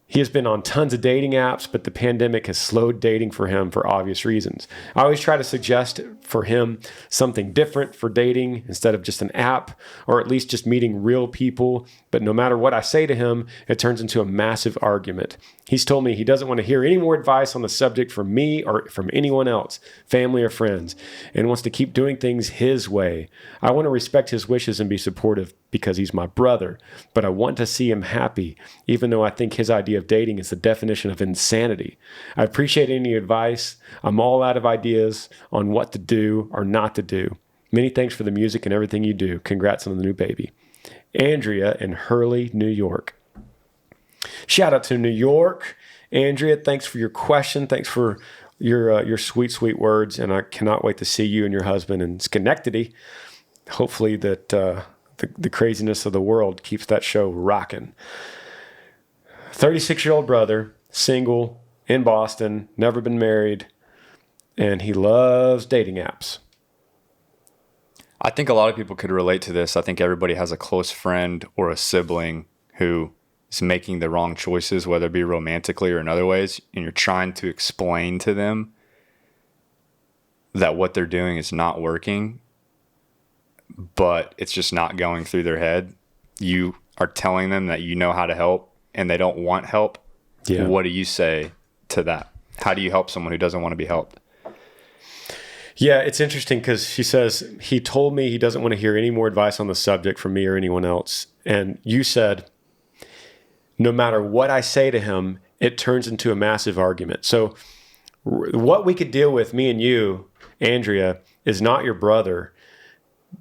He has been on tons of dating apps, but the pandemic has slowed dating for him for obvious reasons. I always try to suggest for him something different for dating instead of just an app, or at least just meeting real people. But no matter what I say to him, it turns into a massive argument. He's told me he doesn't want to hear any more advice on the subject from me or from anyone else, family or friends, and wants to keep doing things his way. I want to respect his wishes and be supportive because he's my brother, but I want to see him happy, even though I think his idea of dating is the definition of insanity. I appreciate any advice. I'm all out of ideas on what to do or not to do. Many thanks for the music and everything you do. Congrats on the new baby. Andrea in Hurley, New York. Shout out to New York. Andrea, thanks for your question. Thanks for your sweet, sweet words. And I cannot wait to see you and your husband in Schenectady. Hopefully that the craziness of the world keeps that show rocking. 36-year-old brother. single, in Boston, never been married, and he loves dating apps. I think a lot of people could relate to this. I think everybody has a close friend or a sibling who is making the wrong choices, whether it be romantically or in other ways, and you're trying to explain to them that what they're doing is not working, but it's just not going through their head. You are telling them that you know how to help and they don't want help. Yeah. What do you say to that? How do you help someone who doesn't want to be helped? Yeah, it's interesting because she says, he told me he doesn't want to hear any more advice on the subject from me or anyone else. And you said, no matter what I say to him, it turns into a massive argument. So what we could deal with, me and you, Andrea, is not your brother,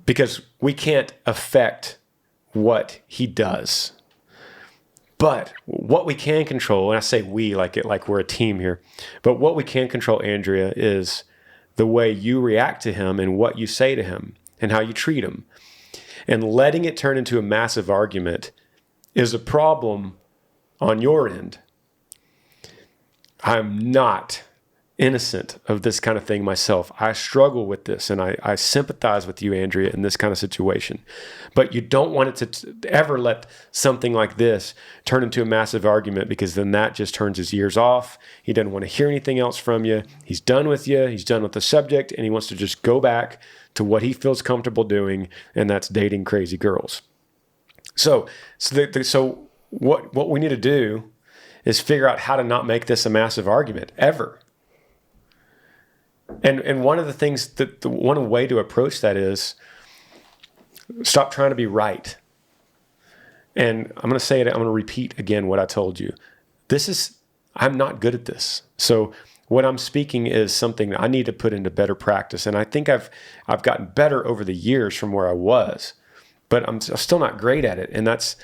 because we can't affect what he does. But what we can control, and I say we like we're a team here, but what we can control, Andrea, is the way you react to him and what you say to him and how you treat him. And letting it turn into a massive argument is a problem on your end. I'm not innocent of this kind of thing myself. I struggle with this, and I sympathize with you, Andrea, in this kind of situation. But you don't want it to ever let something like this turn into a massive argument, because then that just turns his ears off. He doesn't want to hear anything else from you. He's done with you. He's done with the subject, and he wants to just go back to what he feels comfortable doing, and that's dating crazy girls. So what we need to do is figure out how to not make this a massive argument ever. And one of the things that one way to approach that is stop trying to be right. And I'm going to say it. I'm going to repeat again what I told you. I'm not good at this. So what I'm speaking is something that I need to put into better practice. And I think I've gotten better over the years from where I was, but I'm still not great at it. And that's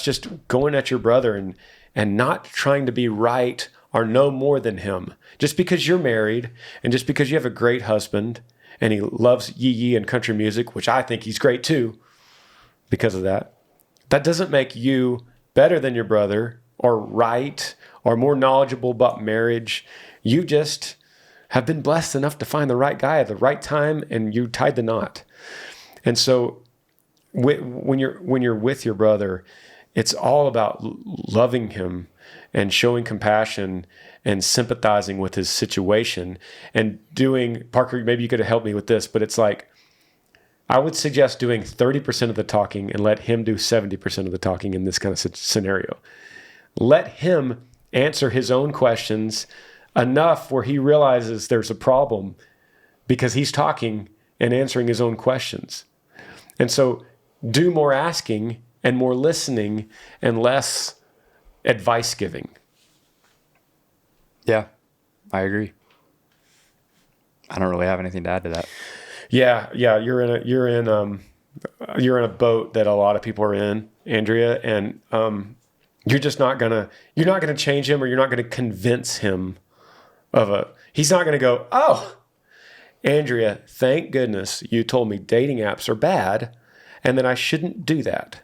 just going at your brother and not trying to be right or know more than him. Just because you're married and just because you have a great husband and he loves yee and country music, which I think he's great too because of that, that doesn't make you better than your brother or right or more knowledgeable about marriage. You just have been blessed enough to find the right guy at the right time, and you tied the knot. And so when you're with your brother, it's all about loving him and showing compassion and sympathizing with his situation and doing, Parker, maybe you could have helped me with this, but it's like, I would suggest doing 30% of the talking and let him do 70% of the talking in this kind of scenario. Let him answer his own questions enough where he realizes there's a problem because he's talking and answering his own questions. And so do more asking and more listening and less advice giving. Yeah, I agree. I don't really have anything to add to that. Yeah. You're in a boat that a lot of people are in, Andrea, and you're not gonna change him, or you're not gonna convince him he's not gonna go, oh, Andrea, thank goodness you told me dating apps are bad and that I shouldn't do that.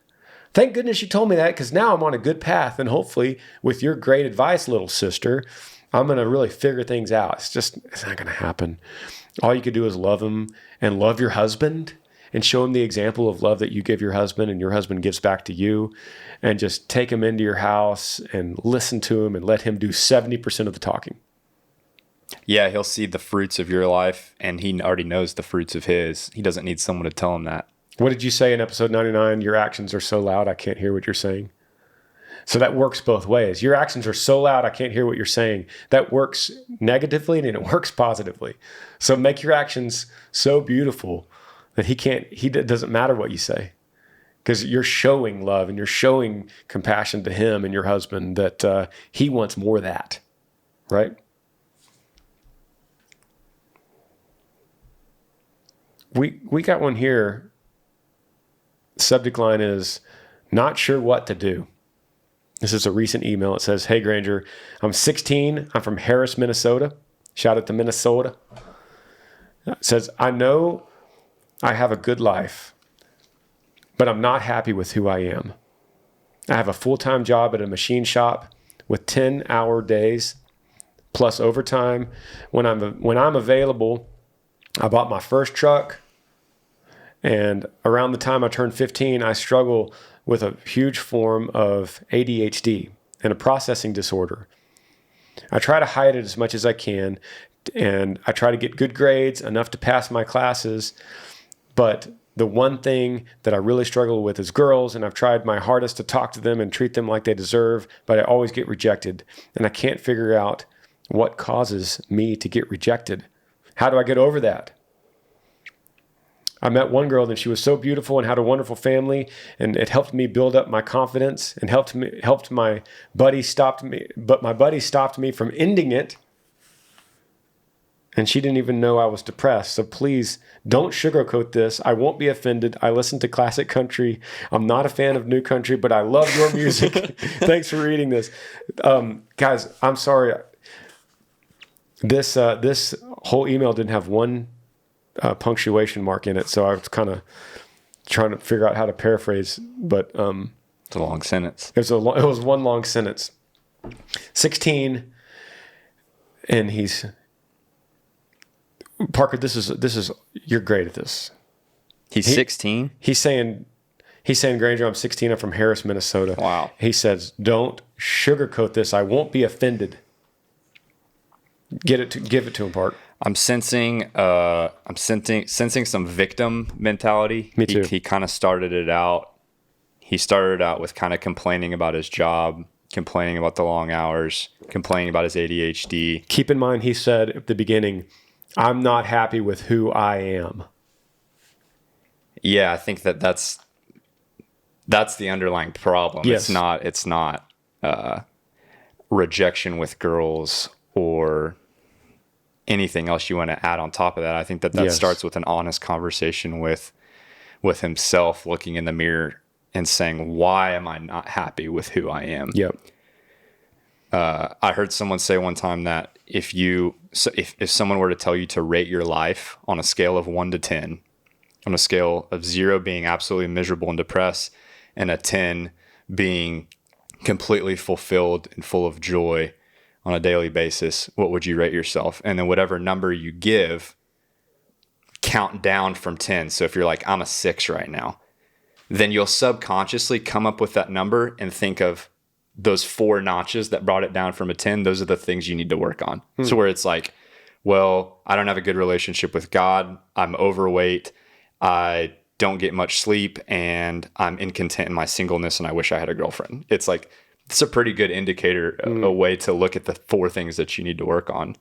Thank goodness you told me that, because now I'm on a good path, and hopefully with your great advice, little sister, I'm going to really figure things out. It's not going to happen. All you could do is love him and love your husband and show him the example of love that you give your husband and your husband gives back to you, and just take him into your house and listen to him and let him do 70% of the talking. Yeah, he'll see the fruits of your life, and he already knows the fruits of his. He doesn't need someone to tell him that. What did you say in episode 99? Your actions are so loud, I can't hear what you're saying. So that works both ways. Your actions are so loud, I can't hear what you're saying. That works negatively and it works positively. So make your actions so beautiful that it doesn't matter what you say, because you're showing love and you're showing compassion to him and your husband that he wants more of that, right? We got one here. Subject line is not sure what to do. This is a recent email. It says, hey, Granger, I'm 16. I'm from Harris, Minnesota. Shout out to Minnesota. It says, I know I have a good life, but I'm not happy with who I am. I have a full-time job at a machine shop with 10-hour days plus overtime. When I'm available, I bought my first truck, and around the time I turned 15, I struggle with a huge form of ADHD and a processing disorder. I try to hide it as much as I can, and I try to get good grades, enough to pass my classes. But the one thing that I really struggle with is girls, and I've tried my hardest to talk to them and treat them like they deserve, but I always get rejected. And I can't figure out what causes me to get rejected. How do I get over that? I met one girl, and she was so beautiful and had a wonderful family, and it helped me build up my confidence and helped my buddy stopped me, but my buddy stopped me from ending it. And she didn't even know I was depressed. So please don't sugarcoat this. I won't be offended. I listen to classic country. I'm not a fan of new country, but I love your music. Thanks for reading this. Guys, I'm sorry. This whole email didn't have one punctuation mark in it. So I was kind of trying to figure out how to paraphrase, but it's a long sentence. It was one long sentence. 16, and he's... Parker, this is you're great at this. He's 16? He's saying, Granger, I'm 16. I'm from Harris, Minnesota. Wow. He says, don't sugarcoat this. I won't be offended. Give it to him, Park. I'm sensing some victim mentality. Me too. He kind of started it out. He started out with kind of complaining about his job, complaining about the long hours, complaining about his ADHD. Keep in mind, he said at the beginning, I'm not happy with who I am. Yeah, I think that's the underlying problem. Yes. It's not rejection with girls or anything else you want to add on top of that. I think that Yes. starts with an honest conversation with himself, looking in the mirror and saying, why am I not happy with who I am? Yep. I heard someone say one time that if someone were to tell you to rate your life on a scale of 1 to 10, on a scale of 0 being absolutely miserable and depressed, and a 10 being completely fulfilled and full of joy on a daily basis, what would you rate yourself? And then whatever number you give, count down from 10. So if you're like, I'm a 6 right now, then you'll subconsciously come up with that number and think of those 4 notches that brought it down from a 10. Those are the things you need to work on. So where it's like, well, I don't have a good relationship with God. I'm overweight. I don't get much sleep, and I'm incontent in my singleness, and I wish I had a girlfriend. It's like, it's a pretty good indicator, a way to look at the 4 things that you need to work on.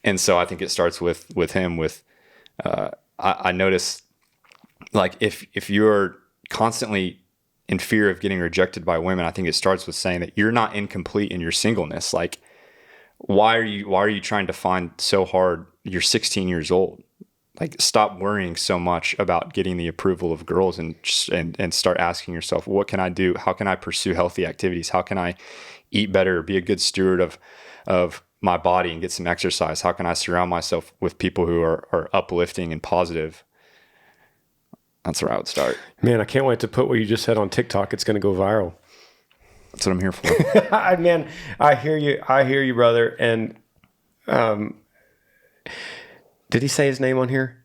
And so I think it starts with him. I notice, like, if you're constantly in fear of getting rejected by women, I think it starts with saying that you're not incomplete in your singleness. Like, why are you trying to find so hard? You're 16 years old. Like, stop worrying so much about getting the approval of girls and start asking yourself, what can I do? How can I pursue healthy activities? How can I eat better, be a good steward of my body and get some exercise? How can I surround myself with people who are uplifting and positive? That's where I would start. Man, I can't wait to put what you just said on TikTok. It's going to go viral. That's what I'm here for. Man, I hear you, brother. And did he say his name on here?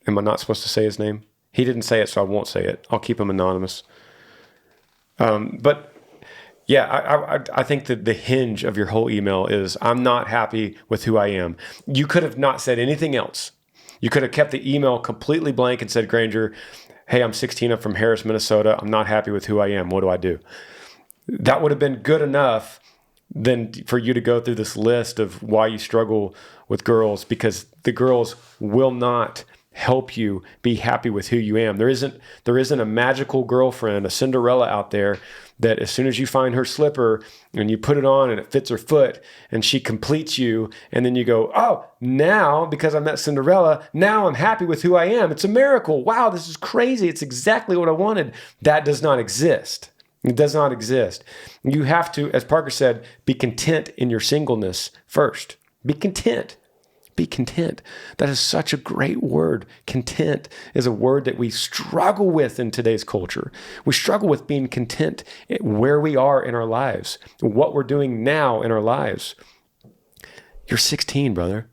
Am I not supposed to say his name? He didn't say it, so I won't say it. I'll keep him anonymous. But yeah, I think that the hinge of your whole email is, I'm not happy with who I am. You could have not said anything else. You could have kept the email completely blank and said, Granger, hey, I'm 16. I'm from Harris, Minnesota. I'm not happy with who I am. What do I do? That would have been good enough than for you to go through this list of why you struggle with girls, because the girls will not help you be happy with who you am. There isn't a magical girlfriend, a Cinderella out there that as soon as you find her slipper and you put it on and it fits her foot and she completes you, and then you go, oh, now because I met Cinderella, now I'm happy with who I am. It's a miracle. Wow, this is crazy. It's exactly what I wanted. That does not exist. It does not exist. You have to, as Parker said, be content in your singleness first. Be content. Be content. That is such a great word. Content is a word that we struggle with in today's culture. We struggle with being content where we are in our lives, what we're doing now in our lives. You're 16, brother.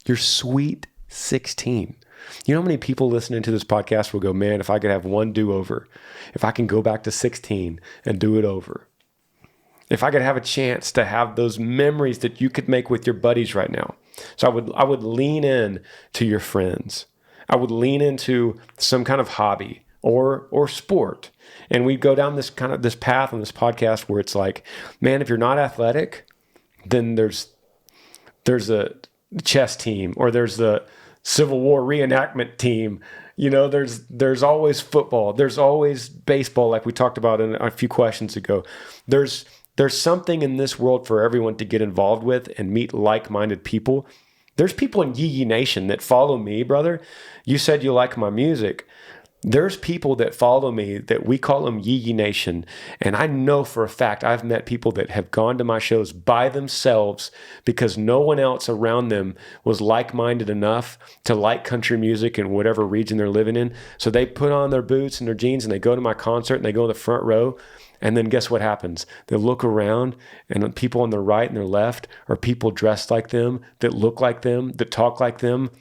You're sweet 16. You know how many people listening to this podcast will go, man, if I could have one do-over, if I can go back to 16 and do it over, if I could have a chance to have those memories that you could make with your buddies right now. So I would lean in to your friends. I would lean into some kind of hobby or sport. And we'd go down this path on this podcast where it's like, man, if you're not athletic, then there's a chess team, or there's the Civil War reenactment team. You know, there's always football. There's always baseball, like we talked about in a few questions ago. There's something in this world for everyone to get involved with and meet like-minded people. There's people in Yee Nation that follow me, brother. You said you like my music. There's people that follow me that we call them Yee Nation. And I know for a fact I've met people that have gone to my shows by themselves because no one else around them was like-minded enough to like country music in whatever region they're living in. So they put on their boots and their jeans and they go to my concert and they go in the front row. And then guess what happens? They look around and the people on their right and their left are people dressed like them, that look like them, that talk like them,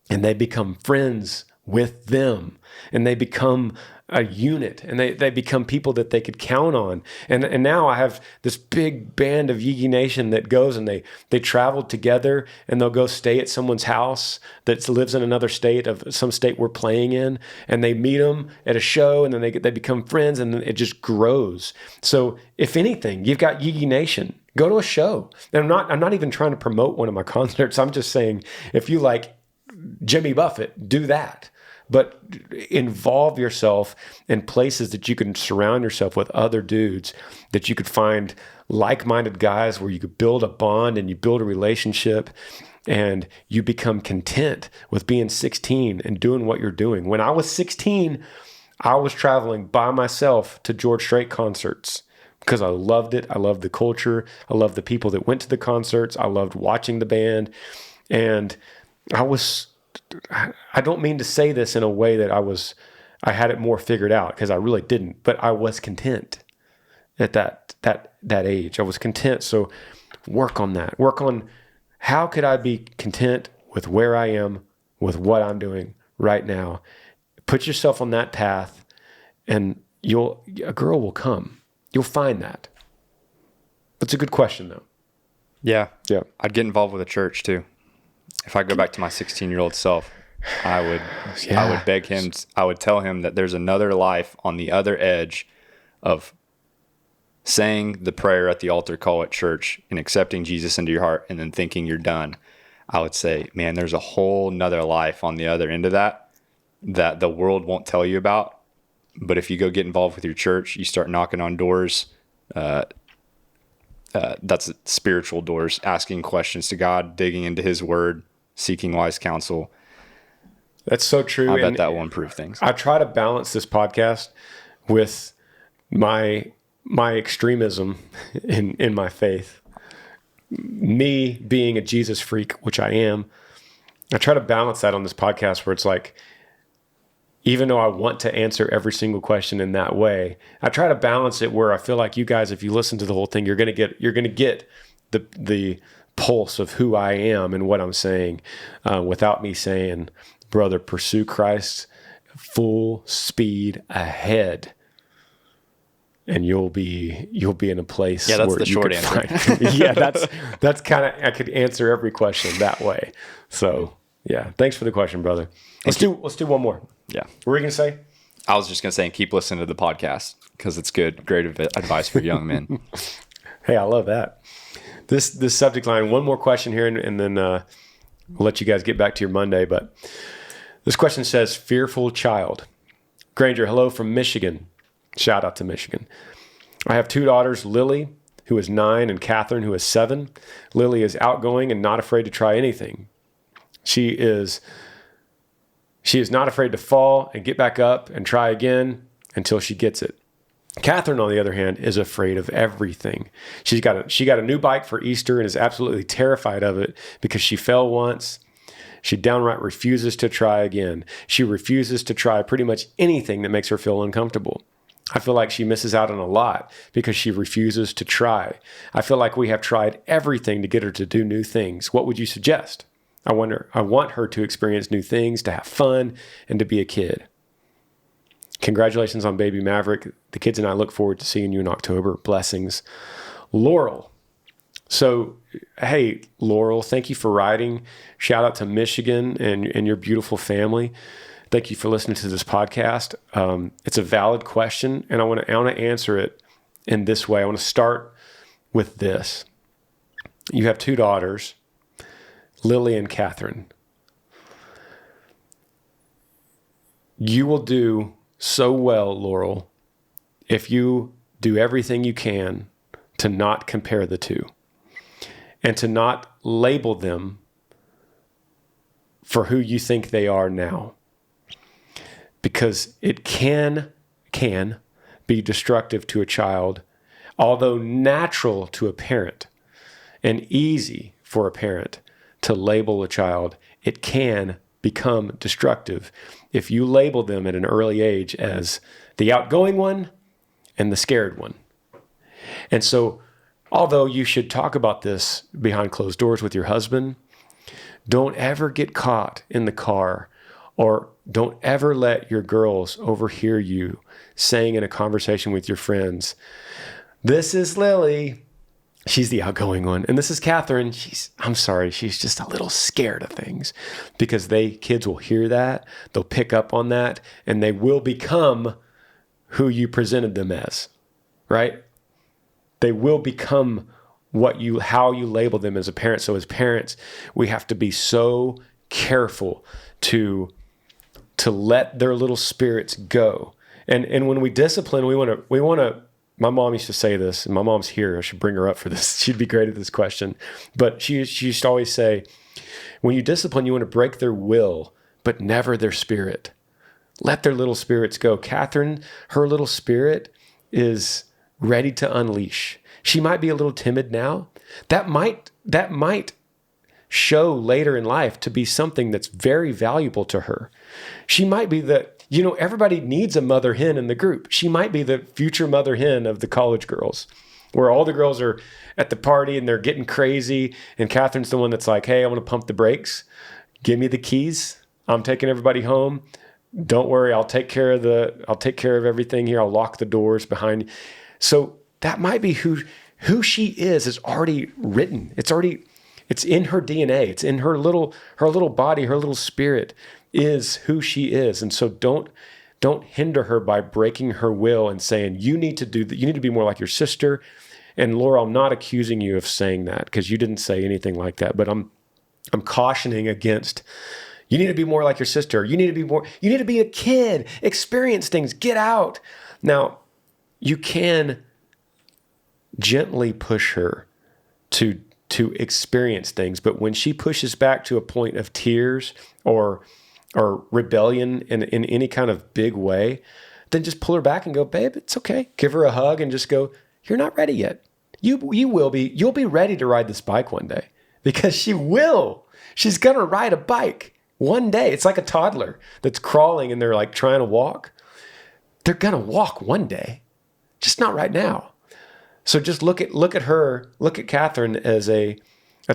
and they become friends with them. And they become a unit, and they become people that they could count on. And now I have this big band of Yee Nation that goes and they travel together, and they'll go stay at someone's house that lives in another state, of some state we're playing in, and they meet them at a show, and then they become friends, and it just grows. So if anything, you've got Yee Nation. Go to a show. And I'm not even trying to promote one of my concerts. I'm just saying, if you like Jimmy Buffett, do that. But involve yourself in places that you can surround yourself with other dudes, that you could find like-minded guys where you could build a bond and you build a relationship and you become content with being 16 and doing what you're doing. When I was 16, I was traveling by myself to George Strait concerts because I loved it. I loved the culture. I loved the people that went to the concerts. I loved watching the band. And I don't mean to say this in a way that I had it more figured out, because I really didn't, but I was content at that age. I was content. So work on that. Work on how could I be content with where I am, with what I'm doing right now. Put yourself on that path, and a girl will come. You'll find that. That's a good question, though. Yeah. I'd get involved with a church too. If I go back to my 16-year-old self, I would beg him, I would tell him that there's another life on the other edge of saying the prayer at the altar call at church and accepting Jesus into your heart and then thinking you're done. I would say, man, there's a whole nother life on the other end of that the world won't tell you about. But if you go get involved with your church, you start knocking on doors, that's spiritual doors, asking questions to God, digging into his word, seeking wise counsel. That's so true. I bet that will improve things. I try to balance this podcast with my extremism in my faith. Me being a Jesus freak, which I am, I try to balance that on this podcast where it's like, even though I want to answer every single question in that way, I try to balance it where I feel like you guys, if you listen to the whole thing, you're going to get the pulse of who I am and what I'm saying, without me saying, brother, pursue Christ full speed ahead, and you'll be in a place. Yeah, that's where the short answer. Yeah, that's kind of, I could answer every question that way. So yeah, thanks for the question, brother. Let's do one more. Yeah. What were you gonna say? I was just gonna say, keep listening to the podcast because it's great advice for young men. Hey, I love that. This subject line. One more question here, and then we'll let you guys get back to your Monday. But this question says, "Fearful child." Granger, hello from Michigan. Shout out to Michigan. I have 2 daughters, Lily, who is 9, and Catherine, who is 7. Lily is outgoing and not afraid to try anything. She is not afraid to fall and get back up and try again until she gets it. Catherine, on the other hand, is afraid of everything. She got a new bike for Easter and is absolutely terrified of it because she fell once She downright refuses to try again. She refuses to try pretty much anything that makes her feel uncomfortable. I feel like she misses out on a lot because she refuses to try. I feel like we have tried everything to get her to do new things. What would you suggest? I want her to experience new things, to have fun, and to be a kid. Congratulations on baby Maverick. The kids and I look forward to seeing you in October. Blessings. Laurel. So, hey, Laurel, thank you for writing. Shout out to Michigan and your beautiful family. Thank you for listening to this podcast. It's a valid question, and I want to answer it in this way. I want to start with this. You have two daughters, Lily and Catherine. You will do so well, Laurel, if you do everything you can to not compare the two and to not label them for who you think they are now. Because it can be destructive to a child, although natural to a parent and easy for a parent to label a child, it can become destructive if you label them at an early age as the outgoing one and the scared one. And so, although you should talk about this behind closed doors with your husband, don't ever get caught in the car, or don't ever let your girls overhear you saying in a conversation with your friends, "This is Lily. She's the outgoing one. And this is Catherine. She's just a little scared of things." Because kids will hear that, they'll pick up on that, and they will become who you presented them as, right? They will become how you label them as a parent. So as parents, we have to be so careful to let their little spirits go. And when we discipline, we want to, my mom used to say this, and my mom's here. I should bring her up for this. She'd be great at this question. But she used to always say, when you discipline, you want to break their will, but never their spirit. Let their little spirits go. Catherine, her little spirit is ready to unleash. She might be a little timid now. That might show later in life to be something that's very valuable to her. She might be everybody needs a mother hen in the group. She might be the future mother hen of the college girls, where all the girls are at the party and they're getting crazy. And Catherine's the one that's like, "Hey, I want to pump the brakes. Give me the keys. I'm taking everybody home. Don't worry. I'll take care of everything here. I'll lock the doors behind." So that might be who she is already written. It's in her DNA. It's in her little body, her little spirit is who she is. And so don't hinder her by breaking her will and saying, you need to be more like your sister. And Laura, I'm not accusing you of saying that, because you didn't say anything like that, but I'm cautioning against, you need to be more like your sister. You need to be a kid, experience things, get out. Now, you can gently push her to experience things, but when she pushes back to a point of tears or rebellion in any kind of big way, then just pull her back and go, "Babe, it's okay." Give her a hug and just go, "You're not ready yet. You will be. You'll be ready to ride this bike one day," because she will. She's going to ride a bike one day. It's like a toddler that's crawling and they're like trying to walk. They're going to walk one day, just not right now. So just look at Catherine as a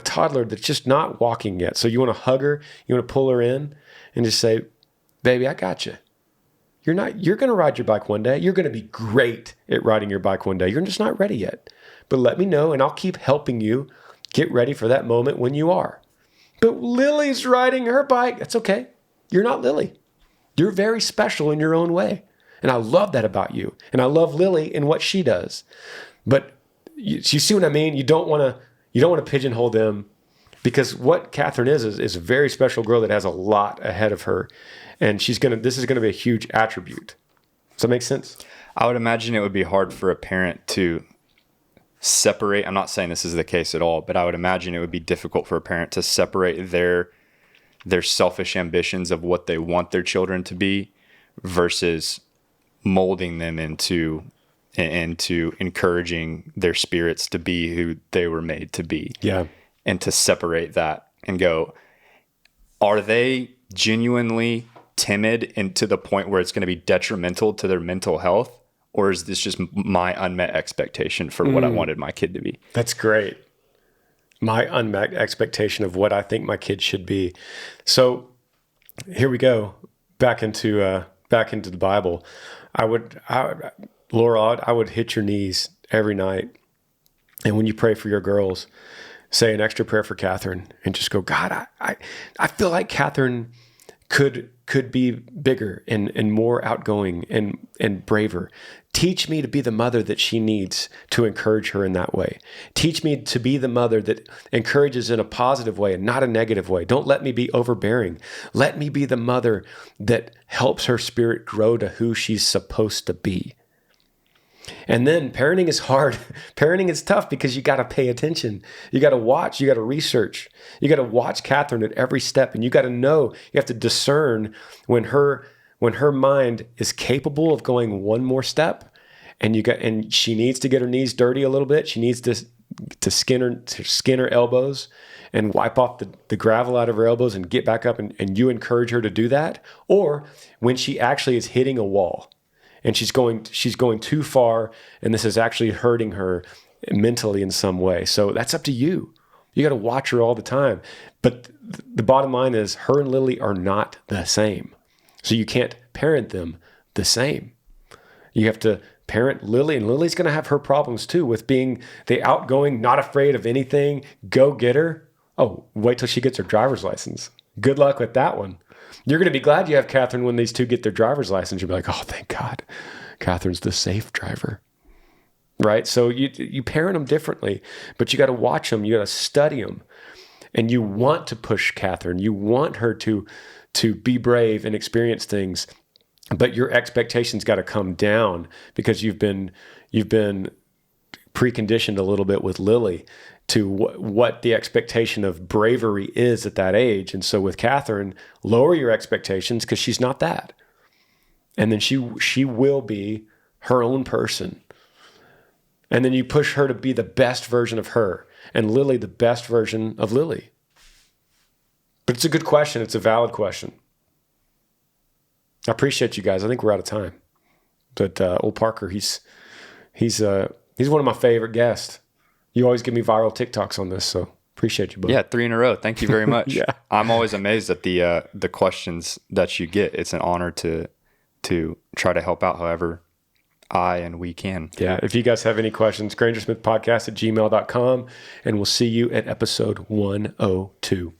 toddler that's just not walking yet. So you want to hug her, you want to pull her in and just say, "Baby, I got you. You're going to ride your bike one day. You're going to be great at riding your bike one day. You're just not ready yet. But let me know and I'll keep helping you get ready for that moment when you are." "But Lily's riding her bike." That's okay. You're not Lily. You're very special in your own way. And I love that about you. And I love Lily and what she does. But you see what I mean? You don't want to pigeonhole them, because what Catherine is a very special girl that has a lot ahead of her, and this is going to be a huge attribute. Does that make sense? I would imagine it would be hard for a parent to separate. I'm not saying this is the case at all, but I would imagine it would be difficult for a parent to separate their selfish ambitions of what they want their children to be versus molding them into encouraging their spirits to be who they were made to be. Yeah. And to separate that and go, are they genuinely timid and to the point where it's going to be detrimental to their mental health? Or is this just my unmet expectation for what I wanted my kid to be? That's great. My unmet expectation of what I think my kid should be. So here we go back into the Bible. Laura, I would hit your knees every night. And when you pray for your girls, say an extra prayer for Catherine and just go, God, I feel like Catherine could be bigger and more outgoing and braver. Teach me to be the mother that she needs to encourage her in that way. Teach me to be the mother that encourages in a positive way and not a negative way. Don't let me be overbearing. Let me be the mother that helps her spirit grow to who she's supposed to be. And then parenting is hard. Parenting is tough because you got to pay attention. You got to watch. You got to research. You got to watch Catherine at every step. And you got to know, you have to discern when her mind is capable of going one more step, and she needs to get her knees dirty a little bit. She needs to skin her elbows and wipe off the gravel out of her elbows and get back up, and you encourage her to do that. Or when she actually is hitting a wall and she's going too far, and this is actually hurting her mentally in some way. So that's up to you. You got to watch her all the time. But the bottom line is her and Lily are not the same. So you can't parent them the same. You have to parent Lily, and Lily's going to have her problems too with being the outgoing, not afraid of anything, go-getter. Oh, wait till she gets her driver's license. Good luck with that one. You're going to be glad you have Catherine when these two get their driver's license. You'll be like, oh, thank God. Catherine's the safe driver. Right? So you parent them differently, but you got to watch them. You got to study them. And you want to push Catherine. You want her to be brave and experience things, but your expectations got to come down because you've been preconditioned a little bit with Lily to what the expectation of bravery is at that age. And so with Catherine, lower your expectations because she's not that. And then she will be her own person. And then you push her to be the best version of her, and Lily the best version of Lily. But it's a good question. It's a valid question. I appreciate you guys. I think we're out of time. But old Parker, he's one of my favorite guests. You always give me viral TikToks on this, so appreciate you, bud. Yeah, 3 in a row. Thank you very much. Yeah. I'm always amazed at the questions that you get. It's an honor to try to help out however I and we can. Yeah. If you guys have any questions, Granger Smith Podcast at gmail.com, and we'll see you at episode 102.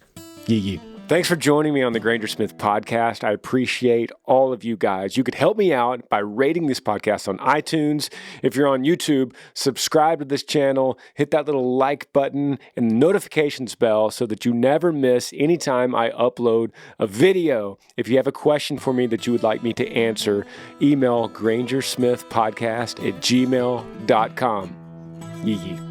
Yee. Thanks for joining me on the Granger Smith Podcast. I appreciate all of you guys. You could help me out by rating this podcast on iTunes. If you're on YouTube, subscribe to this channel, hit that little like button and the notifications bell so that you never miss any time I upload a video. If you have a question for me that you would like me to answer, email grangersmithpodcast@gmail.com. Yee.